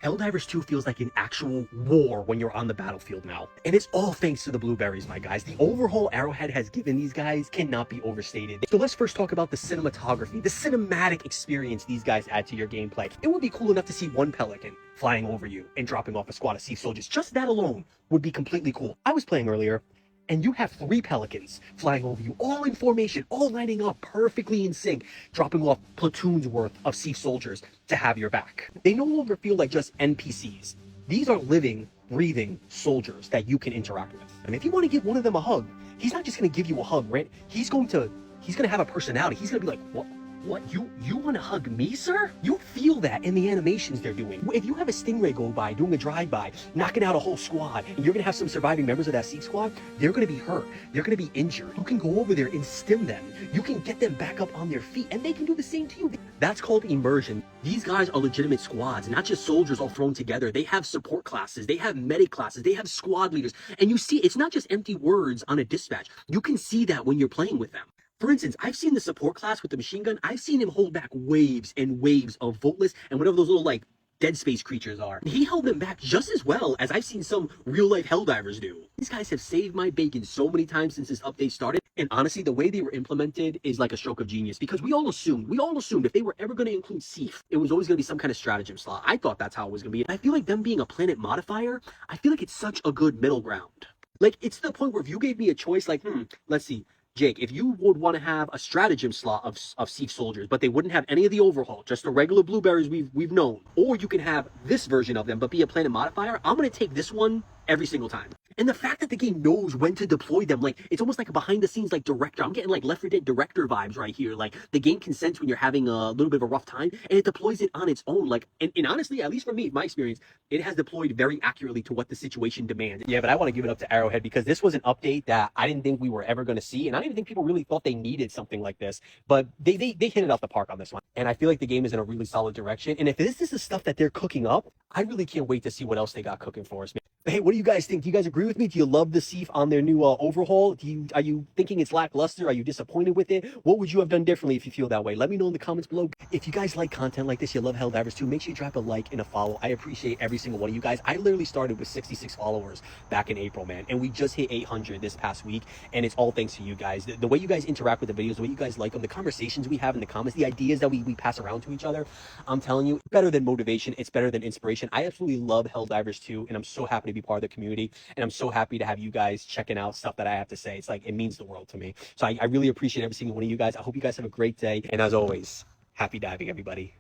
Helldivers 2 feels like an actual war when you're on the battlefield now. And it's all thanks to the blueberries, my guys. The Overhaul Arrowhead has given these guys cannot be overstated. So let's first talk about the cinematography, the cinematic experience these guys add to your gameplay. It would be cool enough to see one pelican flying over you and dropping off a squad of S.E.A.F soldiers. Just that alone would be completely cool. I was playing earlier, and you have 3 pelicans flying over you, all in formation, all lining up perfectly in sync, dropping off platoons worth of S.E.A.F soldiers to have your back. They no longer feel like just NPCs. These are living, breathing soldiers that you can interact with. I mean, if you want to give one of them a hug, he's not just going to give you a hug, right? He's going to have a personality. He's going to be like, what, you want to hug me, sir? You feel that in the animations they're doing. If you have a stingray go by, doing a drive-by, knocking out a whole squad, and you're going to have some surviving members of that S.E.A.F squad, they're going to be hurt. They're going to be injured. You can go over there and stim them. You can get them back up on their feet, and they can do the same to you. That's called immersion. These guys are legitimate squads, not just soldiers all thrown together. They have support classes. They have medic classes. They have squad leaders. And you see, it's not just empty words on a dispatch. You can see that when you're playing with them. For instance, I've seen the support class with the machine gun. I've seen him hold back waves and waves of Voltless and whatever those little, like, Dead Space creatures are. He held them back just as well as I've seen some real-life Helldivers do. These guys have saved my bacon so many times since this update started. And honestly, the way they were implemented is like a stroke of genius, because we all assumed if they were ever going to include S.E.A.F, it was always going to be some kind of stratagem slot. I thought that's how it was going to be. And I feel like them being a planet modifier, I feel like it's such a good middle ground. Like, it's to the point where if you gave me a choice, like, let's see, Jake, if you would want to have a stratagem slot of S.E.A.F soldiers, but they wouldn't have any of the Overhaul, just the regular blueberries we've known, or you can have this version of them, but be a planet modifier, I'm going to take this one every single time. And the fact that the game knows when to deploy them, like, it's almost like a behind-the-scenes, like, director. I'm getting, like, Left 4 Dead director vibes right here. Like, the game can sense when you're having a little bit of a rough time, and it deploys it on its own. Like, and honestly, at least for me, my experience, it has deployed very accurately to what the situation demands. Yeah, but I want to give it up to Arrowhead, because this was an update that I didn't think we were ever going to see, and I didn't think people really thought they needed something like this. But they hit it off the park on this one. And I feel like the game is in a really solid direction. And if this is the stuff that they're cooking up, I really can't wait to see what else they got cooking for us, man. Hey, what do you guys think? Do you guys agree with me? Do you love the S.E.A.F on their new Overhaul? Are you thinking it's lackluster? Are you disappointed with it? What would you have done differently if you feel that way? Let me know in the comments below. If you guys like content like this, you love Helldivers too, make sure you drop a like and a follow. I appreciate every single one of you guys. I literally started with 66 followers back in April, man, and we just hit 800 this past week, and it's all thanks to you guys. The way you guys interact with the videos, the way you guys like them, the conversations we have in the comments, the ideas that we pass around to each other, I'm telling you, better than motivation, it's better than inspiration. I absolutely love Helldivers 2, and I'm so happy to be part of the community. And I'm so happy to have you guys checking out stuff that I have to say. It's like, it means the world to me. So I really appreciate every single one of you guys. I hope you guys have a great day. And as always, happy diving, everybody.